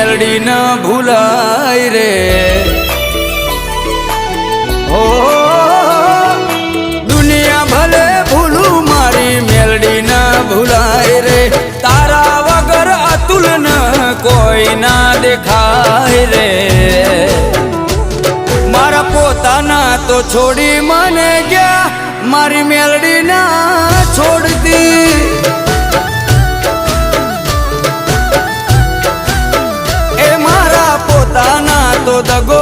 મેલડી ન ભૂલાય રે ઓ દુનિયા ભલે ભૂલું મારી મેલડી ન ભૂલાય રે તારા વગર અતુલ ન કોઈ ના દેખાય રે મારા પોતાના તો છોડી મને ગયા મારી મેલડી ના છોડતી એ મારા પોતાના તો દગો